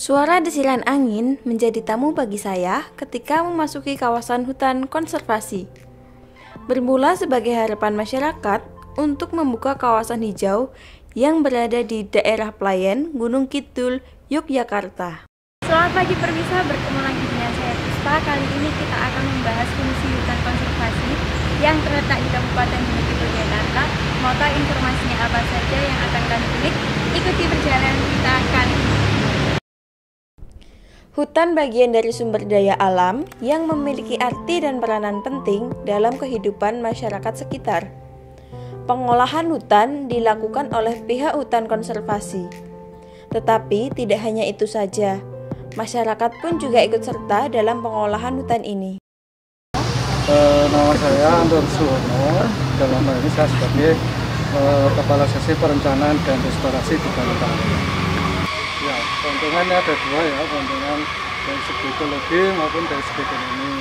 Suara desiran angin menjadi tamu bagi saya ketika memasuki kawasan hutan konservasi. Bermula sebagai harapan masyarakat untuk membuka kawasan hijau yang berada di daerah Pelayan, Gunung Kidul, Yogyakarta. Selamat pagi Permisa, bertemu lagi dengan saya Puspa. Kali ini kita akan membahas fungsi hutan konservasi yang terletak di Kabupaten Gunung Kidul, Yogyakarta. Mau tahu informasinya apa saja yang akan kami kulik? Ikuti perjalanan kita kali ini. Hutan bagian dari sumber daya alam yang memiliki arti dan peranan penting dalam kehidupan masyarakat sekitar. Pengolahan hutan dilakukan oleh pihak hutan konservasi. Tetapi tidak hanya itu saja, masyarakat pun juga ikut serta dalam pengolahan hutan ini. Nama saya Anton Suwono, dalam hal ini saya sebagai Kepala Seksi Perencanaan dan Restorasi di Kalimantan. Ya, keuntungannya ada dua ya, keuntungan dari segi ekologi maupun dari segi ekonomi.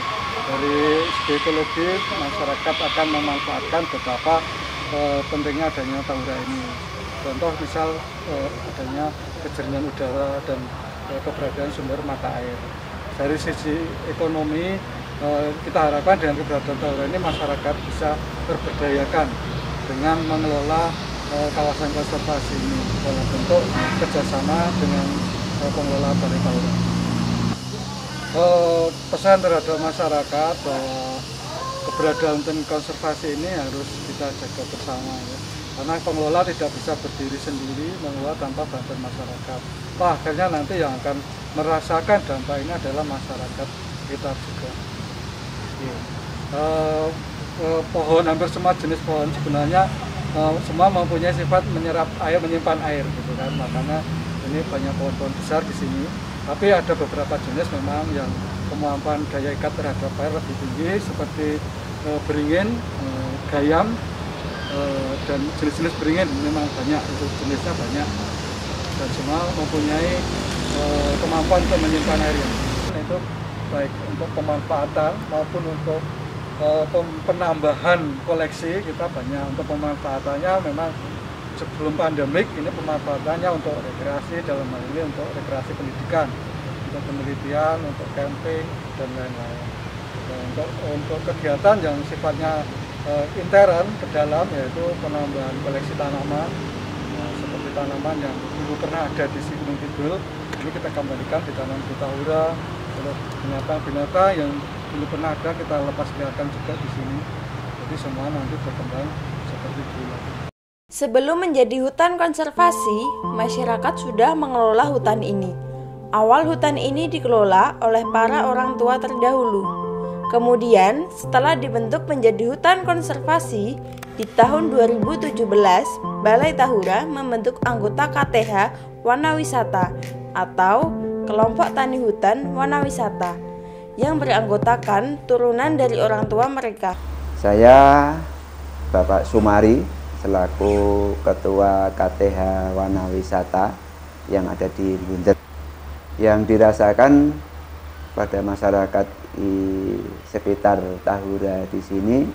Dari segi ekologi, masyarakat akan memanfaatkan betapa pentingnya adanya Tahura ini. Contoh misal adanya kejernihan udara dan keberadaan sumber mata air. Dari sisi ekonomi, kita harapkan dengan keberadaan Tahura ini masyarakat bisa terberdayakan dengan mengelola kawasan konservasi ini dalam bentuk kerjasama dengan pengelola Balai Tahura. Pesan terhadap masyarakat bahwa keberadaan hutan konservasi ini harus kita jaga bersama ya. Karena pengelola tidak bisa berdiri sendiri mengelola tanpa bantuan masyarakat. Akhirnya nanti yang akan merasakan dampak ini adalah masyarakat kita juga. Pohon, hampir semua jenis pohon sebenarnya semua mempunyai sifat menyerap air, menyimpan air gitu kan. Makanya ini banyak pohon-pohon besar di sini. Tapi ada beberapa jenis memang yang kemampuan daya ikat terhadap air lebih tinggi seperti beringin, gayam, dan jenis-jenis beringin memang banyak, itu jenisnya banyak. Dan semua mempunyai kemampuan untuk menyimpan air yang itu baik untuk pemanfaatan maupun untuk penambahan koleksi. Kita banyak untuk pemanfaatannya. Memang sebelum pandemik ini pemanfaatannya untuk rekreasi, dalam hal ini untuk rekreasi pendidikan, untuk penelitian, untuk camping dan lain-lain. Untuk kegiatan yang sifatnya intern ke dalam, yaitu penambahan koleksi tanaman, seperti tanaman yang dulu pernah ada di Gunung Kidul, ini kita kembalikan di tanam di Tahura. Terus binatang-binatang yang dulu pernah ada kita lepas liarkan juga di sini. Jadi semua nanti berkembang seperti dulu. Sebelum menjadi hutan konservasi, masyarakat sudah mengelola hutan ini. Awal hutan ini dikelola oleh para orang tua terdahulu. Kemudian, setelah dibentuk menjadi hutan konservasi, di tahun 2017, Balai Tahura membentuk anggota KTH Wanawisata atau Kelompok Tani Hutan Wanawisata yang beranggotakan turunan dari orang tua mereka. Saya Bapak Sumari selaku Ketua KTH Wanawisata yang ada di Buntet. Yang dirasakan pada masyarakat di sekitar Tahura di sini,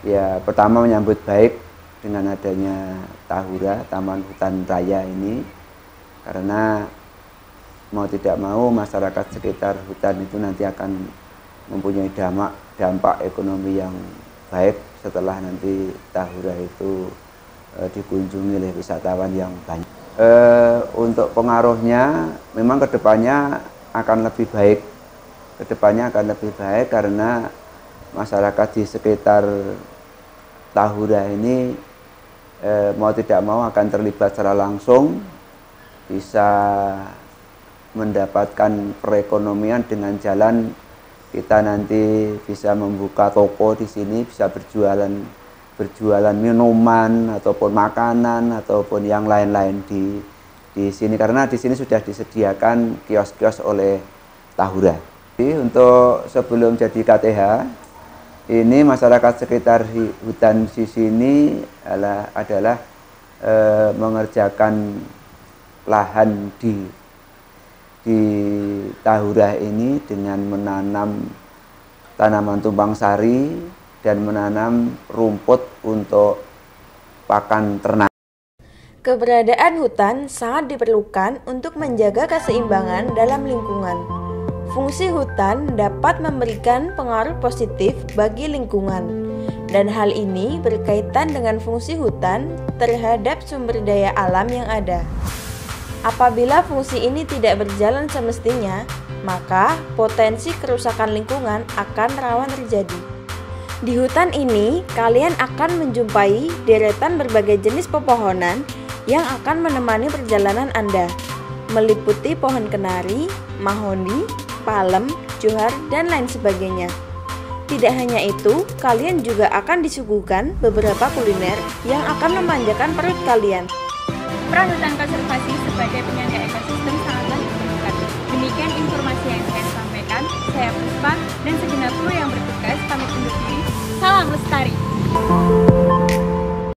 ya pertama menyambut baik dengan adanya Tahura, Taman Hutan Raya ini, karena mau tidak mau masyarakat sekitar hutan itu nanti akan mempunyai dampak ekonomi yang baik setelah nanti Tahura itu dikunjungi oleh wisatawan yang banyak. Untuk pengaruhnya memang kedepannya akan lebih baik. Kedepannya akan lebih baik karena masyarakat di sekitar Tahura ini mau tidak mau akan terlibat secara langsung, bisa mendapatkan perekonomian dengan jalan kita nanti bisa membuka toko di sini, bisa berjualan minuman ataupun makanan ataupun yang lain-lain di sini, karena di sini sudah disediakan kios-kios oleh Tahura. Jadi untuk sebelum jadi KTH ini masyarakat sekitar hutan di sini adalah mengerjakan lahan di Tahura ini dengan menanam tanaman tumpang sari dan menanam rumput untuk pakan ternak. Keberadaan hutan sangat diperlukan untuk menjaga keseimbangan dalam lingkungan. Fungsi hutan dapat memberikan pengaruh positif bagi lingkungan, dan hal ini berkaitan dengan fungsi hutan terhadap sumber daya alam yang ada. Apabila fungsi ini tidak berjalan semestinya, maka potensi kerusakan lingkungan akan rawan terjadi. Di hutan ini, kalian akan menjumpai deretan berbagai jenis pepohonan yang akan menemani perjalanan Anda, meliputi pohon kenari, mahoni, palem, johar, dan lain sebagainya. Tidak hanya itu, kalian juga akan disuguhkan beberapa kuliner yang akan memanjakan perut kalian. Peran hutan konservasi sebagai penyangga ekosistem sangatlah diperlukan. Demikian informasi yang saya sampaikan. Saya Puspa dan segenap kru yang bertugas pamit undur diri. Salam lestari.